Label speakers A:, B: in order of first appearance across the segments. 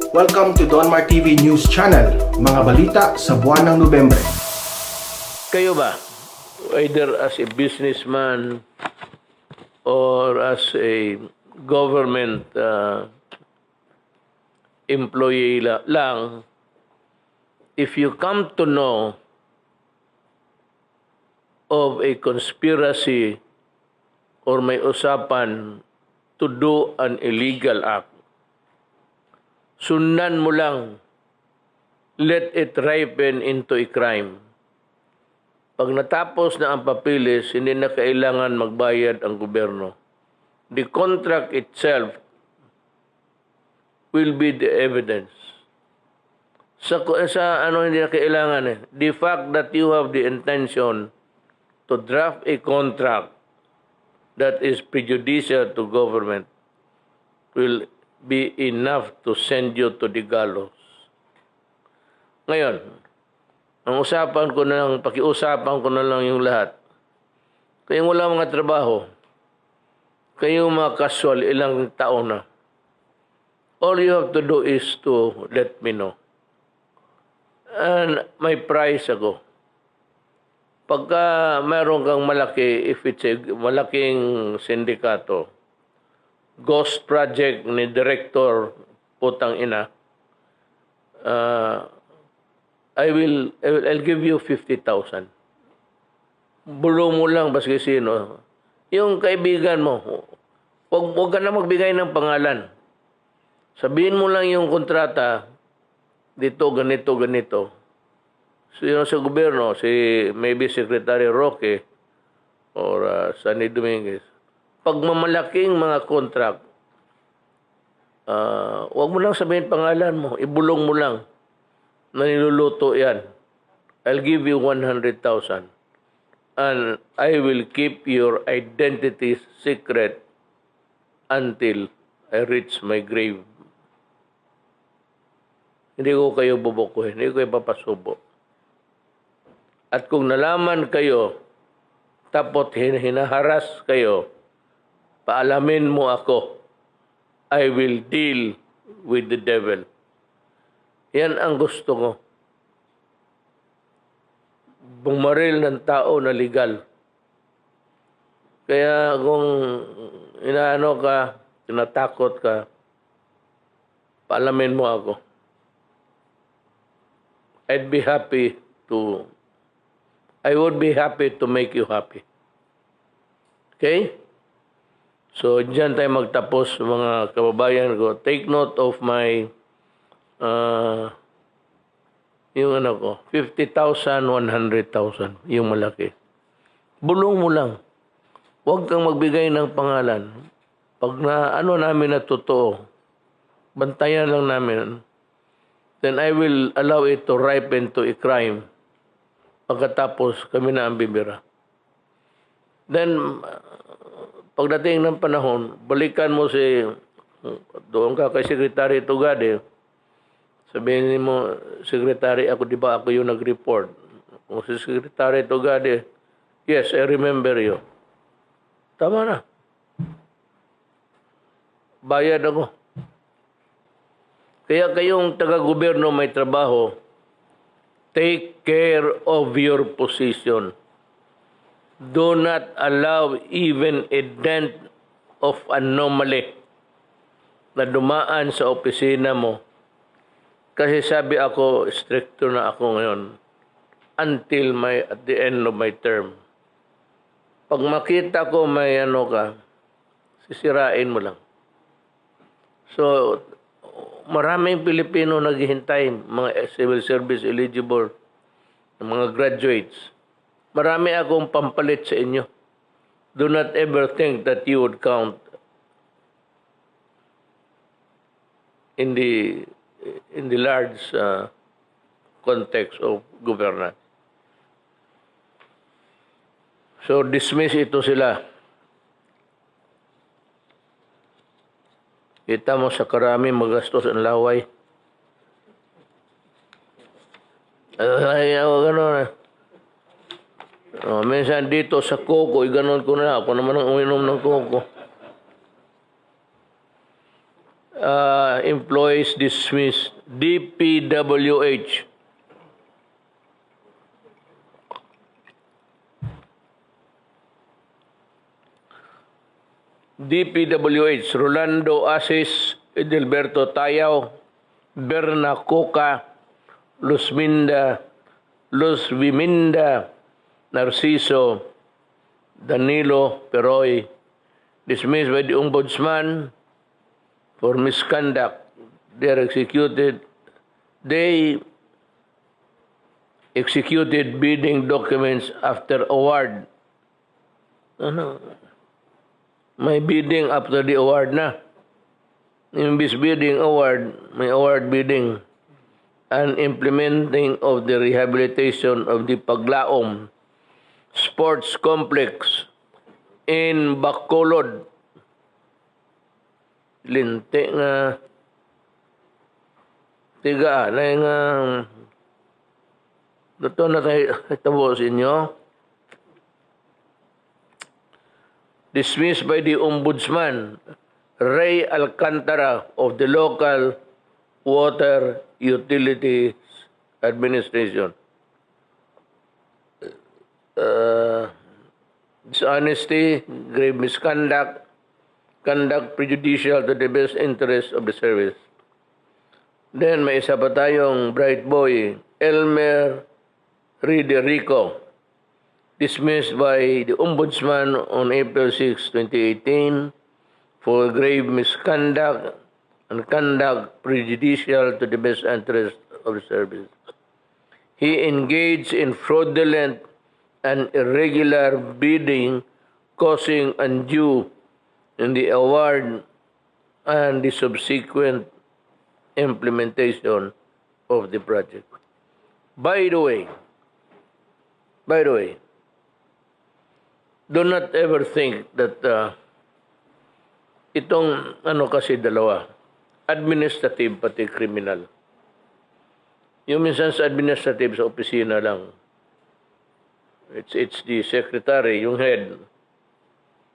A: Welcome to Donmar TV News Channel, mga balita sa buwan ng Nobyembre.
B: Kayo ba, either as a businessman or as a government employee lang, if you come to know of a conspiracy or may usapan to do an illegal act, sundan mo lang, let it ripen into a crime. Pag natapos na ang papilis, hindi na kailangan magbayad ang gobyerno. The contract itself will be the evidence. Sa ano hindi na kailangan eh. The fact that you have the intention to draft a contract that is prejudicial to government will be enough to send you to the gallows. Ngayon, ang pakiusapan ko na lang yung lahat. Kayong wala mga trabaho, kayong mga casual, ilang taon na. All you have to do is to let me know. And may price ako. Pagka mayroon kang malaki, if it's a malaking sindikato, ghost project ni director, putang ina, I'll give you 50,000. Bulong mo lang baski sino. Yung kaibigan mo, huwag ka na magbigay ng pangalan. Sabihin mo lang yung kontrata, dito, ganito, ganito. Sino sa gobyerno, maybe Secretary Roque or Sunny Dominguez. Pag mamalaking mga contract, huwag mo lang sabihin pangalan mo, ibulong mo lang na niluluto yan. I'll give you 100,000 and I will keep your identity secret until I reach my grave. Hindi ko kayo bubukuhin, hindi ko kayo papasubo. At kung nalaman kayo, tapos hinaharas kayo, paalamin mo ako, I will deal with the devil. Yan ang gusto ko. Bumaril ng tao na legal. Kaya kung inaano ka, tinatakot ka, paalamin mo ako. I would be happy to make you happy. Okay? So, dyan tayo magtapos mga kababayan ko. Take note of my yung 50,000, 100,000, yung malaki. Bulong mo lang. Huwag kang magbigay ng pangalan. Pag namin na totoo, bantayan lang namin, then I will allow it to ripen to a crime. Pagkatapos, kami na ang bibira. Then, pagdating ng panahon, balikan mo doon ka kay Secretary Tugade, sabihin mo, Secretary, di ba ako yung nag-report? Kung si Secretary Tugade, yes, I remember you. Tama na. Bayad ako. Kaya kayong taga-gobyerno may trabaho, take care of your position. Do not allow even a dent of anomaly na dumaan sa opisina mo. Kasi sabi ako, stricto na ako ngayon until at the end of my term. Pag makita ko may sisirain mo lang. So, maraming Pilipino naghihintay, mga civil service eligible, mga graduates. Marami akong pampalit sa inyo. Do not ever think that you would count in the large context of governance. So, dismiss ito sila. Kita mo sa karami magastos ang laway. Gano'n. Minsan dito sa koko, gano'n ko na. Ako naman ang uminom ng koko. employees dismissed. DPWH. DPWH, Rolando Asis, Edelberto Tayaw, Berna Coca, Luzminda Narciso, Danilo Peroy, dismissed by the Ombudsman for misconduct. They executed bidding documents after award. Ano? May bidding after the award na. Imbis bidding award, may award bidding. And implementing of the rehabilitation of the Paglaom Sports Complex in Bacolod. Linti nga tiga na nga dito na tayo itabo sa inyo. Dismissed by the Ombudsman Ray Alcantara of the local Water Utilities Administration. Dishonesty, grave misconduct, conduct prejudicial to the best interest of the service. Then may isa pa tayong bright boy, Elmer Riderico, dismissed by the Ombudsman on April 6, 2018 for grave misconduct and conduct prejudicial to the best interest of the service. He engaged in fraudulent and irregular bidding, causing undue in the award and the subsequent implementation of the project. By the way, do not ever think that itong kasi dalawa, administrative pati criminal. Yung minsan sa administrative sa opisina lang, it's the secretary, yung head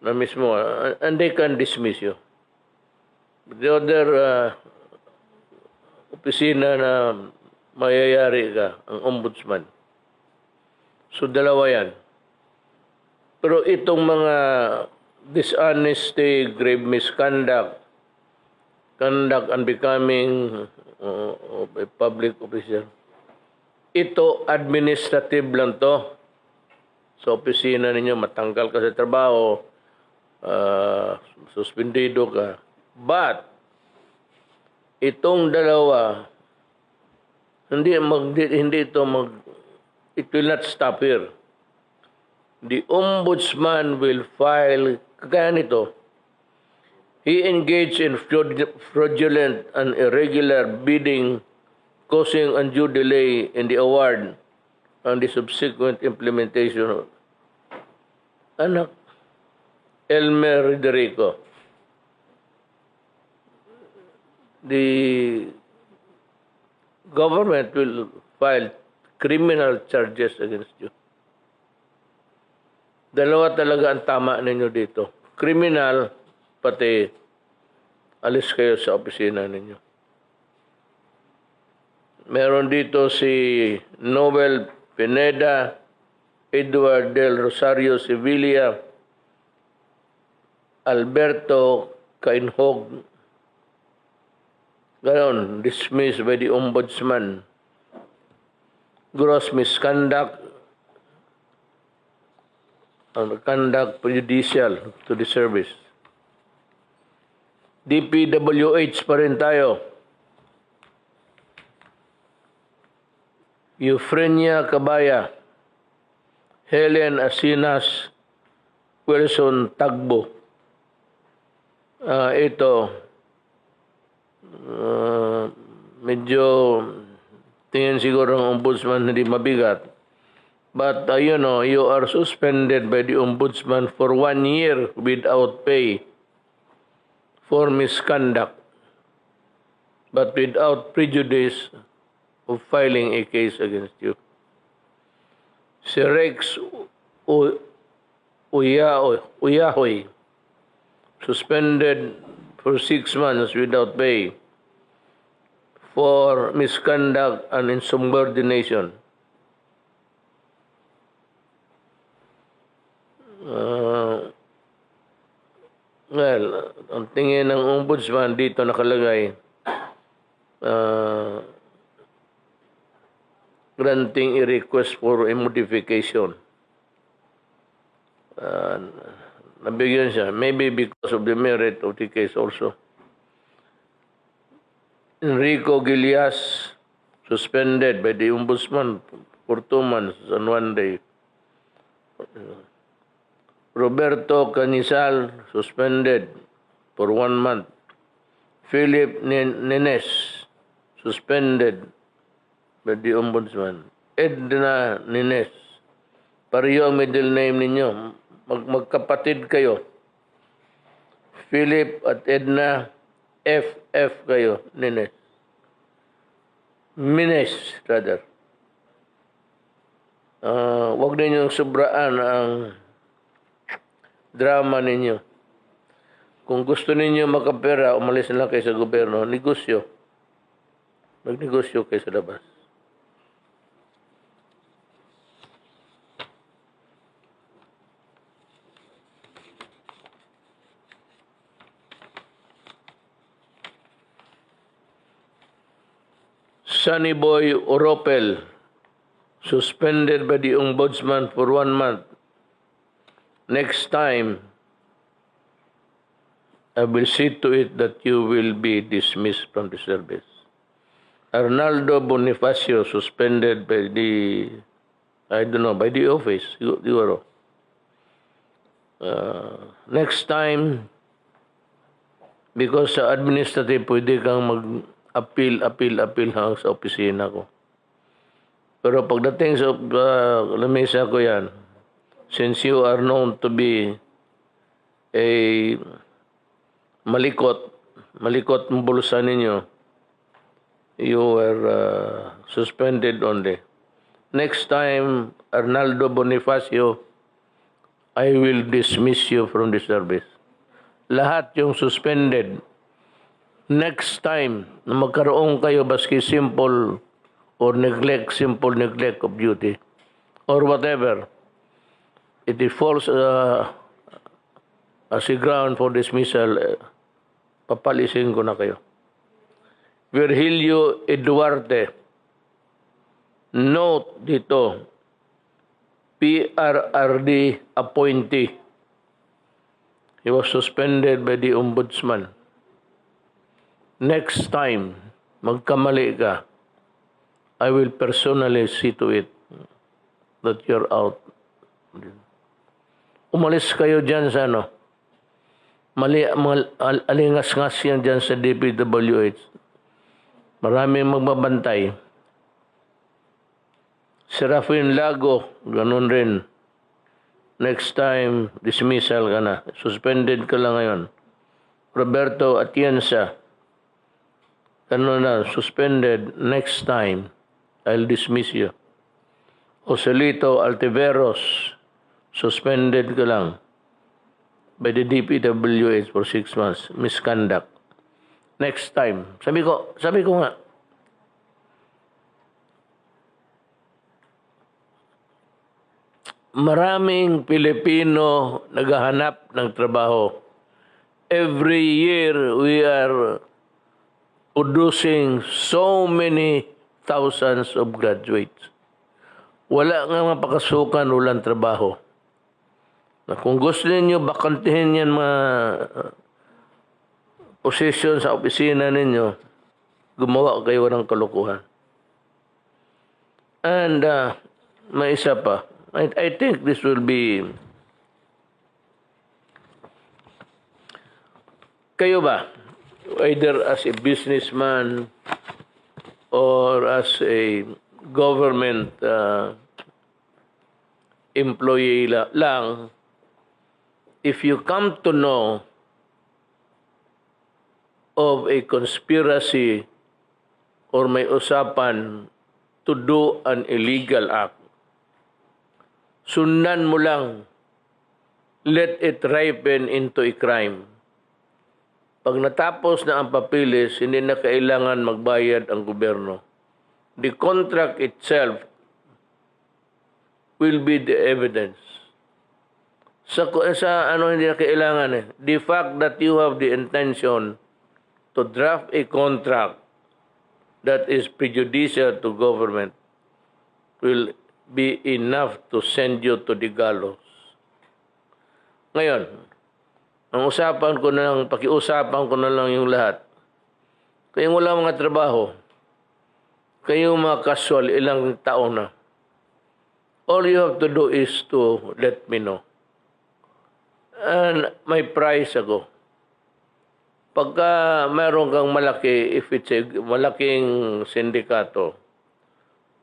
B: na mismo, and they can dismiss you. The other opisina na mayayari ka, ang ombudsman. So dalawa yan. Pero itong mga dishonesty, grave misconduct, conduct unbecoming of a public official, ito administrative lang to. Sa opisina ninyo, matanggal ka sa trabaho, suspendido ka. But, itong dalawa, it will not stop here. The Ombudsman will file, kaya nito, he engaged in fraudulent and irregular bidding, causing undue delay in the award and the subsequent implementation. Anak, Elmer Riderico, the government will file criminal charges against you. Dalawa talaga ang tama ninyo dito. Criminal, pati alis kayo sa opisina ninyo. Meron dito si Noel Pineda, Edward Del Rosario Sevilla, Alberto Cainhog. Ganon, dismissed by the Ombudsman. Gross misconduct and conduct prejudicial to the service. DPWH pa rin tayo. Eufrenia Cabaya, Helen Asinas, Wilson Tagbo. Ito, medyo tingin siguro ng ombudsman hindi mabigat. But, you are suspended by the Ombudsman for 1 year without pay for misconduct, but without prejudice of filing a case against you. Si Rex Uyahoy, suspended for 6 months without pay for misconduct and insubordination. Well, ang tingin ng ombudsman dito nakalagay, granting a request for a modification. Nabigyan siya, maybe because of the merit of the case also. Enrico Gilias, suspended by the ombudsman for 2 months and 1 day. Roberto Canisal, suspended for 1 month. Philip Nenes, suspended by the ombudsman. Edna Nenes, pareho ang middle name ninyo. Magkapatid kayo. Philip at Edna, FF kayo, Nenes. Mines, rather. Huwag ninyong sobraan ang drama ninyo. Kung gusto ninyo makapera, umalis na lang kayo sa gobyerno. Negosyo. Magnegosyo kayo sa labas. Sunny Boy Oropel, suspended by the ombudsman for 1 month. Next time, I will see to it that you will be dismissed from the service. Arnaldo Bonifacio, suspended by the, by the office, siguro. Next time, because sa administrative, pwede kang appeal hang sa opisina ko. Pero pagdating sa lamesa ko yan, since you are known to be a malikot ang bulsa ninyo, you were suspended only. Next time, Arnaldo Bonifacio, I will dismiss you from the service. Lahat yung suspended. Next time na magkaroon kayo baski simple simple neglect of duty or whatever, it falls as a ground for dismissal, papalisin ko na kayo. Virgilio Eduarte, note dito, PRRD appointee. He was suspended by the ombudsman. Next time, magkamali ka, I will personally see to it that you're out. Umalis kayo dyan sa alingas-ngas yan dyan sa DPWH. Maraming magbabantay. Serafin Lago, ganun rin. Next time, dismissal ka na. Suspended ka lang ngayon. Roberto Atienza, suspended. Next time, I'll dismiss you. Joselito Altiveros, suspended ka lang by the DPWH for 6 months. Misconduct. Next time. Sabi ko nga, maraming Pilipino naghahanap ng trabaho. Every year, we are producing so many thousands of graduates. Wala nga mapakasukan, walang trabaho. Na kung gusto ninyo, bakantihin yan mga position sa opisina ninyo, gumawa kayo ng kalukuhan. And may isa pa. I think this will be... Kayo ba? Either as a businessman or as a government employee lang, if you come to know of a conspiracy or may usapan to do an illegal act, sundan mo lang, let it ripen into a crime. Pag natapos na ang papilis, hindi na kailangan magbayad ang gobyerno. The contract itself will be the evidence. Sa ano hindi na kailangan eh. The fact that you have the intention to draft a contract that is prejudicial to government will be enough to send you to the gallows. Ngayon, ang usapan ko na lang, pakiusapan ko na lang yung lahat. Kayong wala mga trabaho, kayong mga casual, ilang taon na. All you have to do is to let me know. And may price ako. Pagka mayroon kang malaki, if it's a malaking sindikato,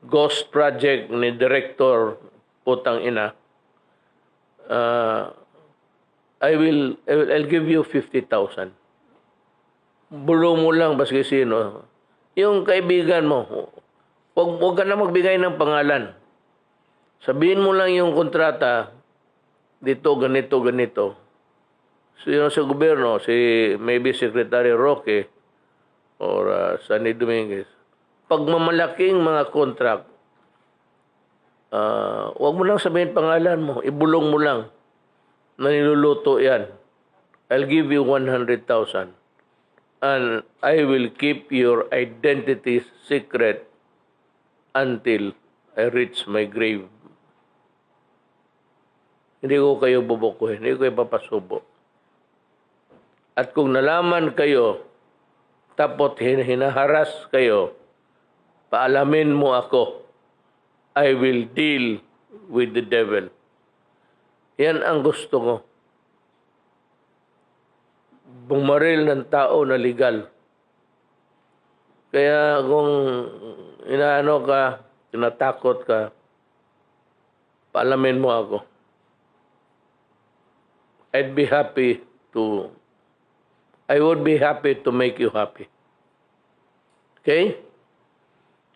B: ghost project ni director, putang ina, I'll give you 50,000. Bulong mo lang baski sino. Yung kaibigan mo, wag ka na magbigay ng pangalan. Sabihin mo lang yung kontrata, dito, ganito, ganito. So, yun sa gobyerno, maybe Secretary Roque or Sunny Dominguez. Pag mamalaking mga contract, wag mo lang sabihin pangalan mo, ibulong mo lang na niluluto yan. I'll give you 100,000 and I will keep your identity secret until I reach my grave. Hindi ko kayo bubukuhin, hindi ko kayo papasubo. At kung nalaman kayo, tapos hinaharas kayo, paalamin mo ako, I will deal with the devil. Yan ang gusto ko. Bumaril ng tao na legal. Kaya kung inaano ka, tinatakot ka, paalamin mo ako. I would be happy to make you happy. Okay?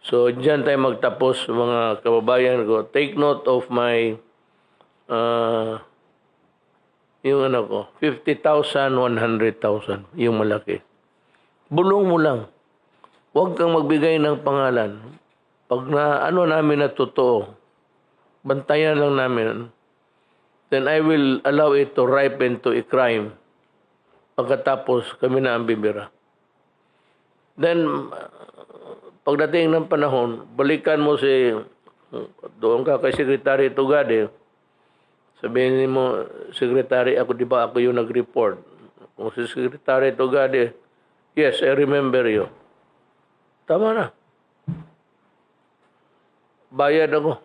B: So, dyan tayo magtapos mga kababayan ko. Take note of my yung ano ko, 50,000, 100,000, yung malaki. Bulong mo lang. Huwag kang magbigay ng pangalan. Pag namin na totoo, bantayan lang namin, then I will allow it to ripen to a crime. Pagkatapos, kami na ang bibira. Then, pagdating ng panahon, balikan mo doon ka kay Secretary Tugade, sabihin mo, Secretary, di ba ako yung nag-report? Kung si Secretary Tugade, yes, I remember you. Tama na. Bayad ako.